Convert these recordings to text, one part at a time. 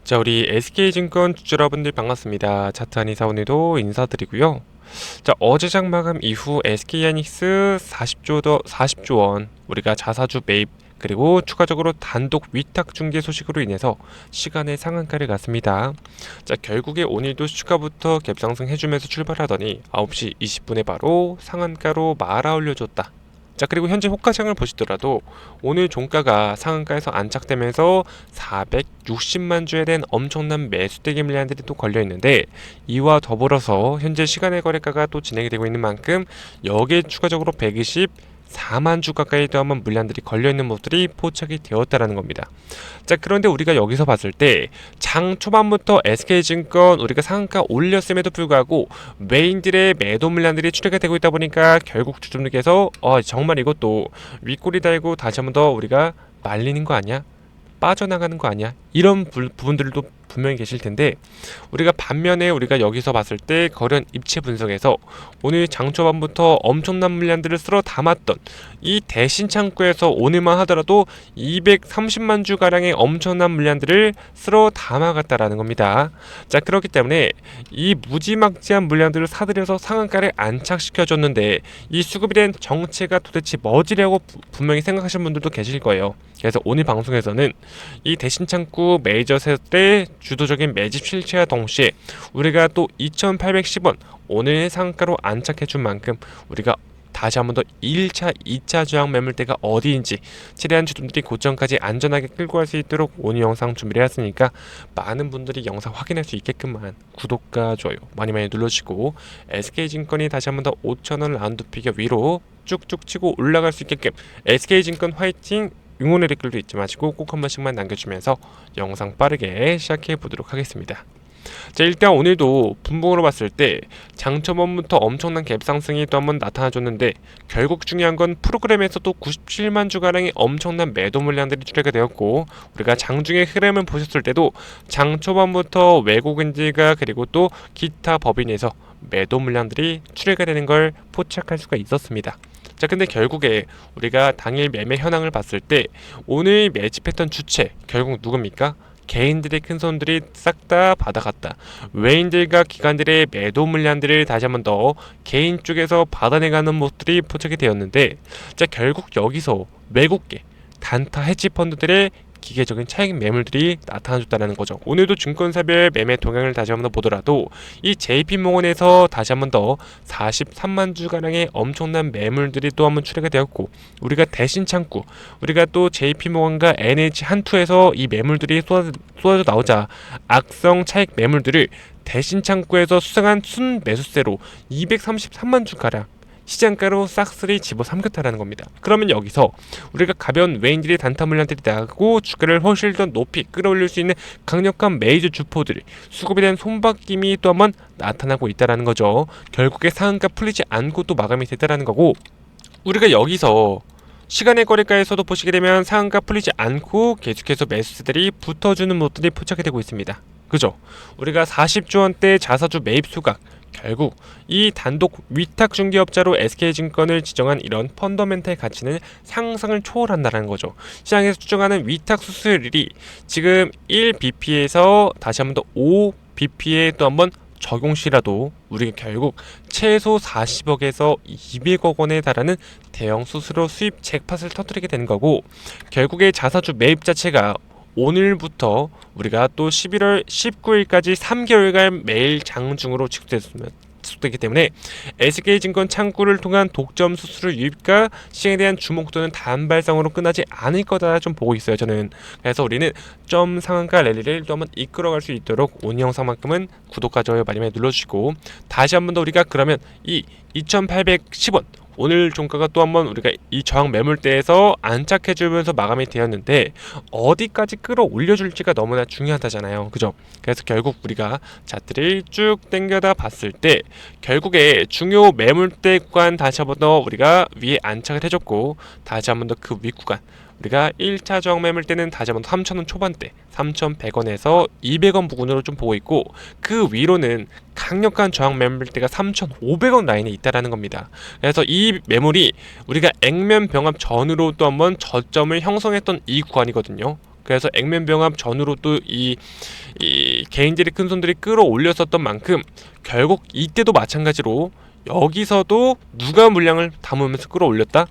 자, 우리 SK증권 주주여러분들 반갑습니다. 차트한이사 오늘도 인사드리고요. 자, 어제 장마감 이후 SK하이닉스 40조 원 우리가 자사주 매입 그리고 추가적으로 단독 위탁 중개 소식으로 인해서 시간의 상한가를 갔습니다. 자, 결국에 오늘도 주가부터 갭상승 해주면서 출발하더니 9시 20분에 바로 상한가로 말아 올려줬다. 자, 그리고 현재 호가창을 보시더라도 오늘 종가가 상한가에서 안착되면서 460만 주에 대한 엄청난 매수대기 물량들이 또 걸려 있는데, 이와 더불어서 현재 시간의 거래가가 또 진행이 되고 있는 만큼 여기에 추가적으로 124만 주 가까이 더 한번 물량들이 걸려 있는 모습들이 포착이 되었다라는 겁니다. 자, 그런데 우리가 여기서 봤을 때 장 초반부터 SK증권 우리가 상한가 올렸음에도 불구하고 메인들의 매도 물량들이 출회가 되고 있다 보니까 결국 주주분들께서 정말 이것도 윗꼬리 달고 다시 한번 더 우리가 말리는 거 아니야? 빠져나가는 거 아니야? 이런 부분들도 분명히 계실 텐데, 우리가 반면에 우리가 여기서 봤을 때 거래원 입체 분석에서 오늘 장초반부터 엄청난 물량들을 쓸어 담았던 이 대신 창구에서 오늘만 하더라도 230만 주 가량의 엄청난 물량들을 쓸어 담아갔다라는 겁니다. 자, 그렇기 때문에 이 무지막지한 물량들을 사들여서 상한가를 안착시켜줬는데 이 수급에 대한 정체가 도대체 뭐지라고 분명히 생각하시는 분들도 계실 거예요. 그래서 오늘 방송에서는 이 대신 창구 메이저 세대 주도적인 매집 실체와 동시에 우리가 또 2810원 오늘 상한가로 안착해준 만큼 우리가 다시 한번 더 1차, 2차 저항 매물대가 어디인지 최대한 주주분들이 고점까지 안전하게 끌고 갈 수 있도록 오늘 영상 준비를 해왔으니까 많은 분들이 영상 확인할 수 있게끔만 구독과 좋아요 많이 눌러주시고, SK증권이 다시 한번 더 5,000원 라운드 피겨 위로 쭉쭉 치고 올라갈 수 있게끔 SK증권 화이팅! 응원의 댓글도 잊지 마시고 꼭 한 번씩만 남겨주면서 영상 빠르게 시작해 보도록 하겠습니다. 자, 일단 오늘도 분봉으로 봤을 때 장초반부터 엄청난 갭상승이 또 한번 나타나줬는데, 결국 중요한 건 프로그램에서도 97만 주가량의 엄청난 매도 물량들이 출회가 되었고, 우리가 장중의 흐름을 보셨을 때도 장초반부터 외국인들과 그리고 또 기타 법인에서 매도 물량들이 출회가 되는 걸 포착할 수가 있었습니다. 자, 근데 결국에 우리가 당일 매매 현황을 봤을 때 오늘 매집했던 주체 결국 누굽니까? 개인들의 큰 손들이 싹 다 받아갔다. 외인들과 기관들의 매도 물량들을 다시 한번 더 개인 쪽에서 받아내가는 모습들이 포착이 되었는데, 자, 결국 여기서 외국계 단타 헤지 펀드들의 기계적인 차익 매물들이 나타나줬다는 거죠. 오늘도 증권사별 매매 동향을 다시 한번 더 보더라도 이 JP모건에서 다시 한번 더 43만 주가량의 엄청난 매물들이 또 한번 출회가 되었고, 우리가 대신 창구 우리가 또 JP모건과 NH 한투에서 이 매물들이 쏟아져 나오자 악성 차익 매물들을 대신 창구에서 수상한 순 매수세로 233만 주가량 시장가로 싹쓸이 집어삼켰다라는 겁니다. 그러면 여기서 우리가 가벼운 외인들이 단타 물량들이 나가고 주가를 훨씬 더 높이 끌어올릴 수 있는 강력한 메이저 주포들 수급에 대한 손바뀜이 또 한번 나타나고 있다라는 거죠. 결국에 상한가 풀리지 않고 또 마감이 됐다라는 거고, 우리가 여기서 시간의 거래가에서도 보시게 되면 상한가 풀리지 않고 계속해서 매수세들이 붙어주는 모습들이 포착이 되고 있습니다. 그죠? 우리가 40조 원대 자사주 매입 수각, 결국 이 단독 위탁 중개업자로 SK증권을 지정한 이런 펀더멘탈 가치는 상상을 초월한다는 거죠. 시장에서 추정하는 위탁 수수율이 지금 1bp에서 다시 한번 더 5bp에 또 한번 적용시라도 우리가 결국 최소 40억에서 200억 원에 달하는 대형 수수료 수입 잭팟을 터뜨리게 되는 거고, 결국에 자사주 매입 자체가 오늘부터 우리가 또 11월 19일까지 3개월간 매일 장중으로 지속되기 때문에 SK증권 창구를 통한 독점 수수료 유입과 시행에 대한 주목도는 단발성으로 끝나지 않을 거다 좀 보고 있어요, 저는. 그래서 우리는 점 상한가 랠리를 또 한번 이끌어갈 수 있도록 오늘 영상만큼은 구독과 좋아요 많이 눌러주시고, 다시 한번 더 우리가 그러면 이 2810원 오늘 종가가 또 한번 우리가 이 저항 매물대에서 안착해주면서 마감이 되었는데 어디까지 끌어올려줄지가 너무나 중요하다잖아요. 그죠? 그래서 결국 우리가 차트를 쭉 당겨다 봤을 때 결국에 중요 매물대 구간 다시 한번 더 우리가 위에 안착을 해줬고, 다시 한번 더 그 윗구간 우리가 1차 저항 매물대는 다시 한번 3,000원 초반대 3,100원에서 200원 부근으로 좀 보고 있고, 그 위로는 강력한 저항 매물대가 3,500원 라인에 있다라는 겁니다. 그래서 이 매물이 우리가 액면 병합 전으로 또 한번 저점을 형성했던 이 구간이거든요. 그래서 액면병합 전후로 또 이 개인들이 큰 손들이 끌어올렸었던 만큼 결국 이때도 마찬가지로 여기서도 누가 물량을 담으면서 끌어올렸다?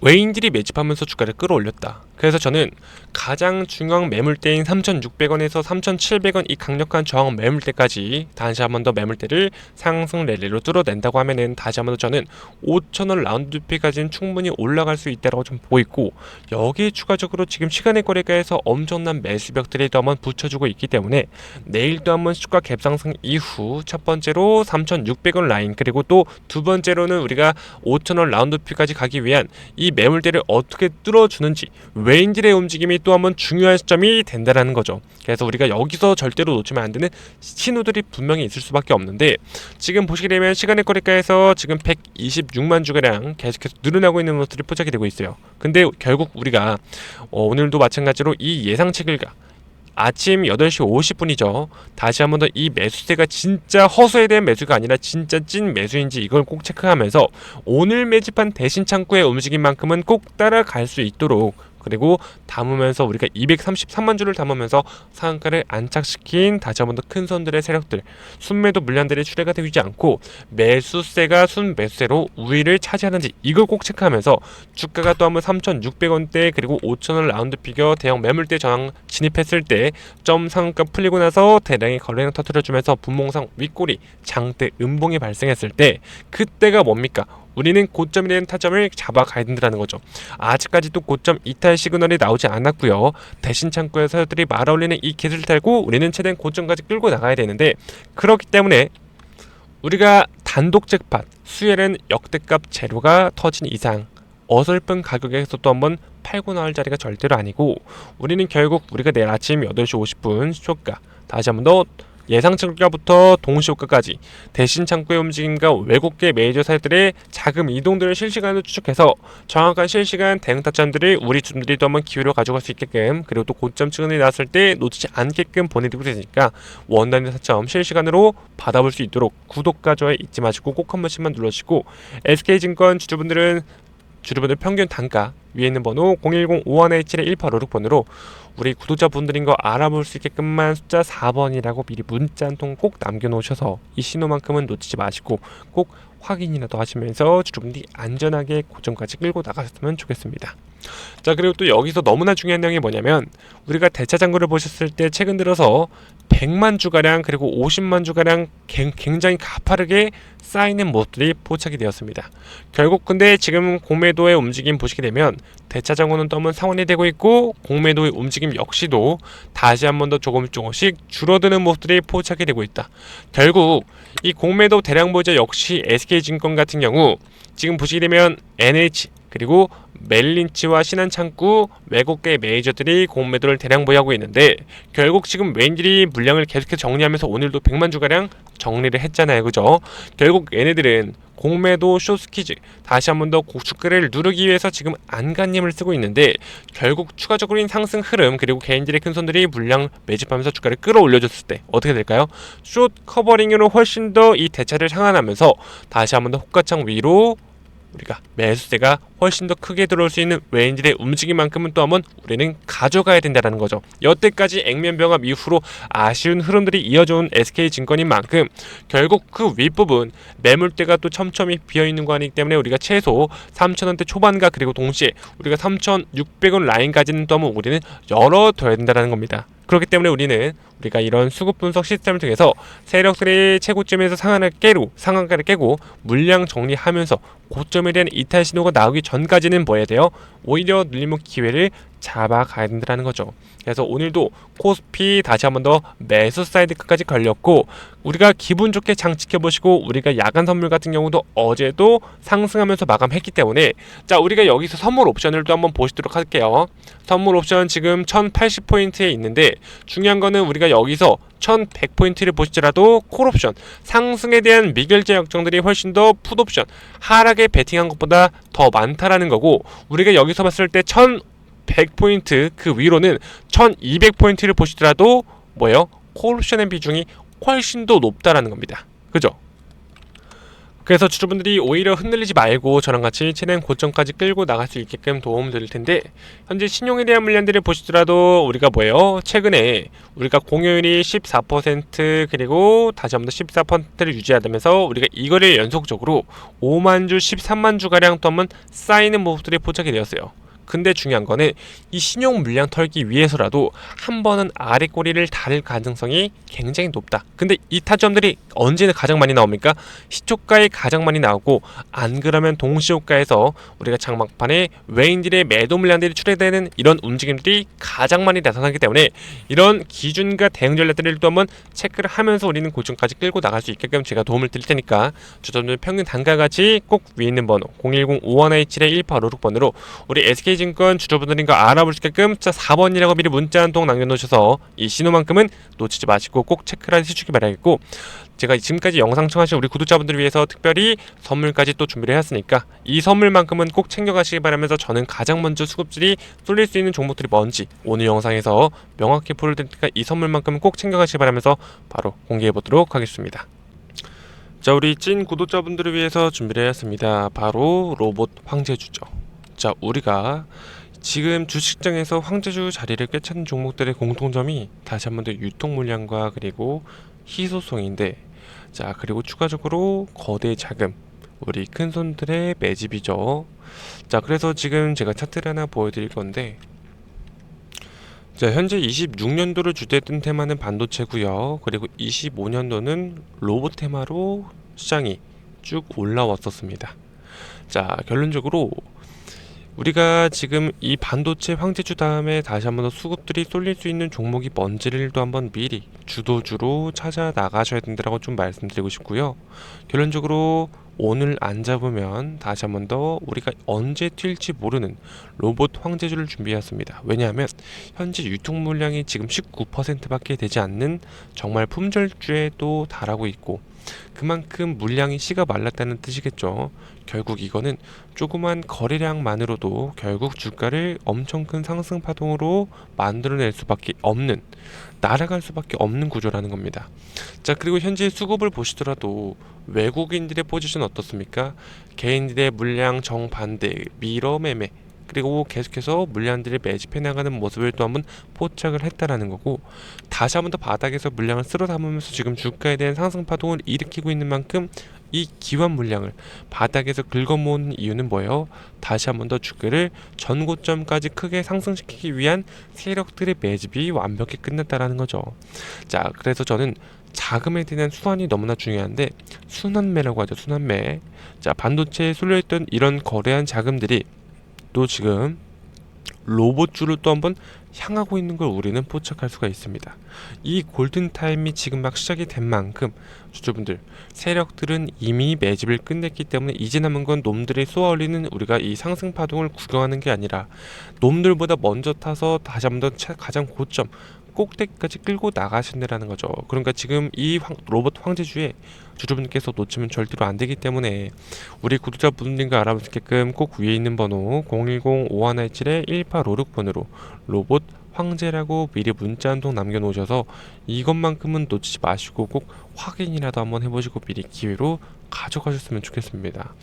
외인들이 매집하면서 주가를 끌어올렸다. 그래서 저는 가장 중요한 매물대인 3,600원에서 3,700원 이 강력한 저항 매물대까지 다시 한 번 더 매물대를 상승 랠리로 뚫어낸다고 하면은 다시 한 번 더 저는 5,000원 라운드 피까지는 충분히 올라갈 수 있다고 좀 보이고, 여기에 추가적으로 지금 시간의 거래가에서 엄청난 매수벽들이 또 한번 붙여주고 있기 때문에 내일도 한번 주가 갭상승 이후 첫 번째로 3,600원 라인, 그리고 또 두 번째로는 우리가 5,000원 라운드 피까지 가기 위한 이 매물대를 어떻게 뚫어주는지, 외인들의 움직임이 또 한번 중요한 시점이 된다라는 거죠. 그래서 우리가 여기서 절대로 놓치면 안 되는 신호들이 분명히 있을 수밖에 없는데, 지금 보시게 되면 시간의 거래가에서 지금 126만 주가량 계속해서 늘어나고 있는 모습들이 포착이 되고 있어요. 근데 결국 우리가 오늘도 마찬가지로 이 예상치를 아침 8시 50분이죠. 다시 한 번 더 이 매수세가 진짜 허수에 대한 매수가 아니라 진짜 찐 매수인지 이걸 꼭 체크하면서 오늘 매집한 대신 창구의 움직임 만큼은 꼭 따라갈 수 있도록, 그리고 담으면서 우리가 233만 주를 담으면서 상한가를 안착시킨 다시 한 번 더 큰 손들의 세력들, 순매도 물량들이 출회가 되지 않고 매수세가 순매수세로 우위를 차지하는지 이걸 꼭 체크하면서 주가가 또 한번 3,600원대 그리고 5,000원 라운드 피겨 대형 매물대 저항 진입했을 때 점 상한가 풀리고 나서 대량의 거래량 터뜨려주면서 분봉상 윗꼬리 장대 음봉이 발생했을 때 그때가 뭡니까? 우리는 고점이라는 타점을 잡아가야 된다는 거죠. 아직까지도 고점 이탈 시그널이 나오지 않았고요. 대신 창구의 서열들이 말아올리는 이 깃을 달고 우리는 최대한 고점까지 끌고 나가야 되는데, 그렇기 때문에 우리가 단독 잭팟 수혜는 역대급 재료가 터진 이상 어설픈 가격에서 또 한번 팔고 나올 자리가 절대로 아니고, 우리는 결국 우리가 내일 아침 8시 50분 시초가 다시 한번 더 예상치가부터 동시효과까지 대신 창구의 움직임과 외국계 메이저 사들의 자금 이동들을 실시간으로 추적해서 정확한 실시간 대응 타점들을 우리 주주들이 또 한번 기회로 가져갈 수 있게끔, 그리고 또 고점 측은이 나왔을 때 놓치지 않게끔 보내드리고 있으니까 원단위 타점 실시간으로 받아볼 수 있도록 구독과 좋아요 잊지 마시고 꼭 한 번씩만 눌러주시고, SK증권 주주분들 평균 단가 위에 있는 번호 010-5127-1856번으로 우리 구독자분들인 거 알아볼 수 있게끔만 숫자 4번이라고 미리 문자 한 통 꼭 남겨놓으셔서 이 신호만큼은 놓치지 마시고 꼭 확인이라도 하시면서 주주분들이 안전하게 고점까지 끌고 나가셨으면 좋겠습니다. 자, 그리고 또 여기서 너무나 중요한 내용이 뭐냐면, 우리가 대차장구를 보셨을 때 최근 들어서 100만 주가량 그리고 50만 주가량 굉장히 가파르게 쌓이는 모습들이 포착이 되었습니다. 결국 근데 지금 공매도의 움직임 보시게 되면 대차장구는 또 한번 상환이 되고 있고, 공매도의 움직임 역시도 다시 한 번 더 조금씩 줄어드는 모습들이 포착이 되고 있다. 결국 이 공매도 대량 보유자 역시 SK증권 같은 경우 지금 보시게 되면 NH 그리고 멜린치와 신한창구 외국계 메이저들이 공매도를 대량 보유하고 있는데, 결국 지금 외인들이 물량을 계속해서 정리하면서 오늘도 100만 주가량 정리를 했잖아요, 그죠? 결국 얘네들은 공매도 숏스퀴즈 다시 한 번 더 고주가를 누르기 위해서 지금 안간힘을 쓰고 있는데, 결국 추가적으로인 상승 흐름 그리고 개인들의 큰 손들이 물량 매집하면서 주가를 끌어올려줬을 때 어떻게 될까요? 숏 커버링으로 훨씬 더 이 대차를 상환하면서 다시 한 번 더 호가창 위로 우리가 매수세가 훨씬 더 크게 들어올 수 있는 외인들의 움직임만큼은 또 한번 우리는 가져가야 된다는 거죠. 여태까지 액면병합 이후로 아쉬운 흐름들이 이어져온 SK증권인 만큼 결국 그 윗부분 매물대가 또 촘촘히 비어있는 거 아니기 때문에 우리가 최소 3,000원대 초반과 그리고 동시에 우리가 3,600원 라인까지는 또 한번 우리는 열어둬야 된다는 겁니다. 그렇기 때문에 우리가 이런 수급 분석 시스템을 통해서 세력들의 최고점에서 상한가를 깨고 물량 정리하면서 고점에 대한 이탈 신호가 나오기 전까지는 뭐 해야 돼요? 오히려 눌림목 기회를 잡아가야 된다는 거죠. 그래서 오늘도 코스피 다시 한 번 더 매수 사이드까지 걸렸고, 우리가 기분 좋게 장지켜보시고 우리가 야간 선물 같은 경우도 어제도 상승하면서 마감했기 때문에, 자, 우리가 여기서 선물 옵션을 또 한번 보시도록 할게요. 선물 옵션 지금 1080포인트에 있는데, 중요한 거는 우리가 여기서 1100포인트를 보시더라도 콜옵션 상승에 대한 미결제 역정들이 훨씬 더 풋옵션 하락에 베팅한 것보다 더 많다라는 거고, 우리가 여기서 봤을 때 1100포인트 그 위로는 1200포인트를 보시더라도 뭐예요? 콜옵션의 비중이 훨씬 더 높다라는 겁니다. 그죠? 그래서 주주분들이 오히려 흔들리지 말고 저랑 같이 최대한 고점까지 끌고 나갈 수 있게끔 도움 드릴 텐데, 현재 신용에 대한 물량들을 보시더라도 우리가 뭐예요? 최근에 우리가 공여율이 14% 그리고 다시 한번 더 14%를 유지하면서 우리가 이거를 연속적으로 5만 주, 13만 주가량 또 한번 쌓이는 모습들이 포착이 되었어요. 근데 중요한 거는 이 신용 물량 털기 위해서라도 한 번은 아래 꼬리를 다를 가능성이 굉장히 높다. 근데 이 타점들이 언제는 가장 많이 나옵니까? 시초가에 가장 많이 나오고, 안 그러면 동시효과에서 우리가 장막판에 외인들의 매도 물량들이 출회되는 이런 움직임들이 가장 많이 나타나기 때문에, 이런 기준과 대응 전략들을 또 한번 체크를 하면서 우리는 고점까지 끌고 나갈 수 있게끔 제가 도움을 드릴 테니까, 주주분들 평균 단가 같이 꼭 위에 있는 번호 010-5127-1856번으로 우리 SK증권 주주분들인 거 알아볼 수 있게끔 4번이라고 미리 문자 한 통 남겨놓으셔서 이 신호만큼은 놓치지 마시고 꼭 체크를 해주시기 바라겠고, 제가 지금까지 영상 청하신 우리 구독자분들을 위해서 특별히 선물까지 또 준비를 해왔으니까 이 선물만큼은 꼭 챙겨가시기 바라면서, 저는 가장 먼저 수급들이 쏠릴 수 있는 종목들이 뭔지 오늘 영상에서 명확히 보여드릴 테니까 이 선물만큼은 꼭 챙겨가시기 바라면서 바로 공개해보도록 하겠습니다. 자, 우리 찐 구독자분들을 위해서 준비를 해왔습니다. 바로 로봇 황제주죠. 자, 우리가 지금 주식장에서 황제주 자리를 꿰차는 종목들의 공통점이 다시 한번 더 유통 물량과 그리고 희소성인데, 자, 그리고 추가적으로 거대 자금, 우리 큰 손들의 매집이죠. 자, 그래서 지금 제가 차트를 하나 보여드릴 건데, 자, 현재 26년도를 주도했던 테마는 반도체고요. 그리고 25년도는 로봇 테마로 시장이 쭉 올라왔었습니다. 자, 결론적으로 우리가 지금 이 반도체 황제주 다음에 다시 한번 더 수급들이 쏠릴 수 있는 종목이 뭔지를 또 한번 미리 주도주로 찾아 나가셔야 된다고 좀 말씀드리고 싶고요. 결론적으로 오늘 안 잡으면 다시 한번 더 우리가 언제 튈지 모르는 로봇 황제주를 준비했습니다. 왜냐하면 현재 유통 물량이 지금 19%밖에 되지 않는 정말 품절주에 또 달하고 있고, 그만큼 물량이 씨가 말랐다는 뜻이겠죠. 결국 이거는 조그만 거래량만으로도 결국 주가를 엄청 큰 상승 파동으로 만들어낼 수밖에 없는, 날아갈 수밖에 없는 구조라는 겁니다. 자, 그리고 현재 수급을 보시더라도 외국인들의 포지션 어떻습니까? 개인들의 물량 정반대, 밀어매매, 그리고 계속해서 물량들을 매집해 나가는 모습을 또 한번 포착을 했다라는 거고, 다시 한번 더 바닥에서 물량을 쓸어 담으면서 지금 주가에 대한 상승 파동을 일으키고 있는 만큼 이 기관 물량을 바닥에서 긁어모으는 이유는 뭐예요? 다시 한번 더 주가를 전고점까지 크게 상승시키기 위한 세력들의 매집이 완벽히 끝났다라는 거죠. 자, 그래서 저는 자금에 대한 수완이 너무나 중요한데, 순환매라고 하죠. 순환매. 자, 반도체에 쏠려있던 이런 거래한 자금들이 또 지금 로봇주를 또 한번 향하고 있는 걸 우리는 포착할 수가 있습니다. 이 골든타임이 지금 막 시작이 된 만큼 주주분들, 세력들은 이미 매집을 끝냈기 때문에 이제 남은 건 놈들이 쏘아올리는 우리가 이 상승 파동을 구경하는 게 아니라, 놈들보다 먼저 타서 다시 한번 더 가장 고점 꼭대기까지 끌고 나가신다라는 거죠. 그러니까 지금 이 로봇 황제주에 주주분께서 놓치면 절대로 안 되기 때문에 우리 구독자분들과 알아보시게끔 꼭 위에 있는 번호 010-5117-1856번으로 로봇 황제라고 미리 문자 한 통 남겨놓으셔서 이것만큼은 놓치지 마시고 꼭 확인이라도 한번 해보시고 미리 기회로 가져가셨으면 좋겠습니다.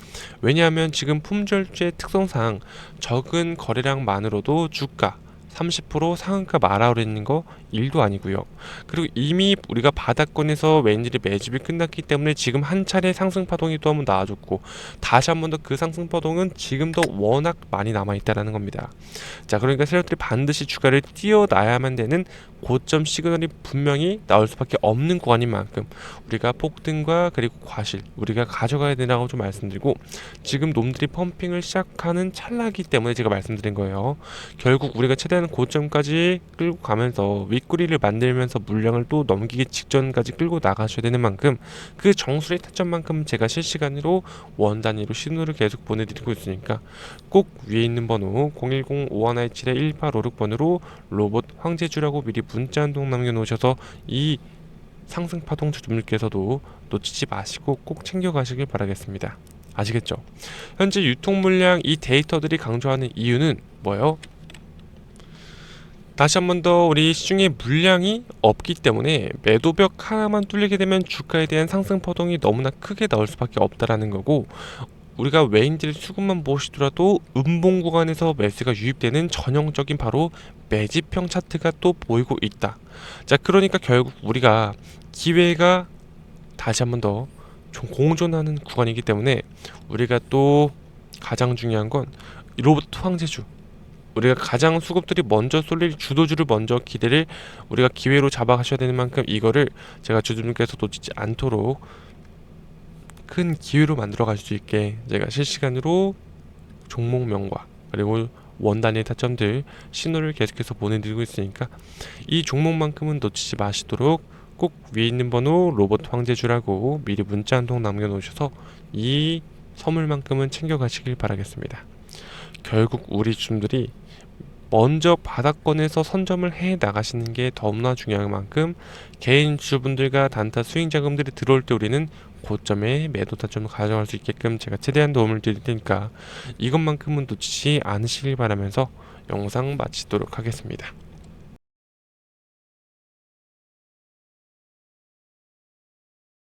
왜냐하면 지금 품절주의 특성상 적은 거래량만으로도 주가 30% 상한가 말아오르는 거 일도 아니고요. 그리고 이미 우리가 바닥권에서 왠지 매집이 끝났기 때문에 지금 한 차례 상승 파동이 또 한번 나와줬고, 다시 한번 더 그 상승 파동은 지금도 워낙 많이 남아있다라는 겁니다. 자, 그러니까 세력들이 반드시 주가를 띄어놔야만 되는 고점 시그널이 분명히 나올 수밖에 없는 구간인 만큼 우리가 폭등과 그리고 과실 우리가 가져가야 된다고 좀 말씀드리고, 지금 놈들이 펌핑을 시작하는 찰나기 때문에 제가 말씀드린 거예요. 결국 우리가 최대한 고점까지 끌고 가면서 윗구리를 만들면서 물량을 또 넘기기 직전까지 끌고 나가셔야 되는 만큼 그 정수리 타점만큼 제가 실시간으로 원 단위로 신호를 계속 보내드리고 있으니까 꼭 위에 있는 번호 010-5117-1856번으로 로봇 황제주라고 미리 문자 한 통 남겨놓으셔서 이 상승 파동 주주분들께서도 놓치지 마시고 꼭 챙겨가시길 바라겠습니다. 아시겠죠? 현재 유통 물량 이 데이터들이 강조하는 이유는 뭐예요? 다시 한 번 더 우리 시중에 물량이 없기 때문에 매도벽 하나만 뚫리게 되면 주가에 대한 상승 파동이 너무나 크게 나올 수밖에 없다라는 거고, 우리가 외인들의 수급만 보시더라도 음봉 구간에서 매수가 유입되는 전형적인 바로 매집형 차트가 또 보이고 있다. 자, 그러니까 결국 우리가 기회가 다시 한 번 더 공존하는 구간이기 때문에, 우리가 또 가장 중요한 건 로봇 황제주, 우리가 가장 수급들이 먼저 쏠릴 주도주를 먼저 기대를 우리가 기회로 잡아가셔야 되는 만큼, 이거를 제가 주주님께서 놓치지 않도록 큰 기회로 만들어 갈 수 있게 제가 실시간으로 종목명과 그리고 원단의 타점들 신호를 계속해서 보내드리고 있으니까, 이 종목만큼은 놓치지 마시도록 꼭 위에 있는 번호 로봇 황제주라고 미리 문자 한 통 남겨놓으셔서 이 선물만큼은 챙겨가시길 바라겠습니다. 결국 우리 주주들이 먼저 바닥권에서 선점을 해 나가시는 게 너무나 중요한 만큼, 개인 주주분들과 단타 스윙 자금들이 들어올 때 우리는 고점에 매도 타점을 가져갈 수 있게끔 제가 최대한 도움을 드릴 테니까 이것만큼은 놓치지 않으시길 바라면서 영상 마치도록 하겠습니다.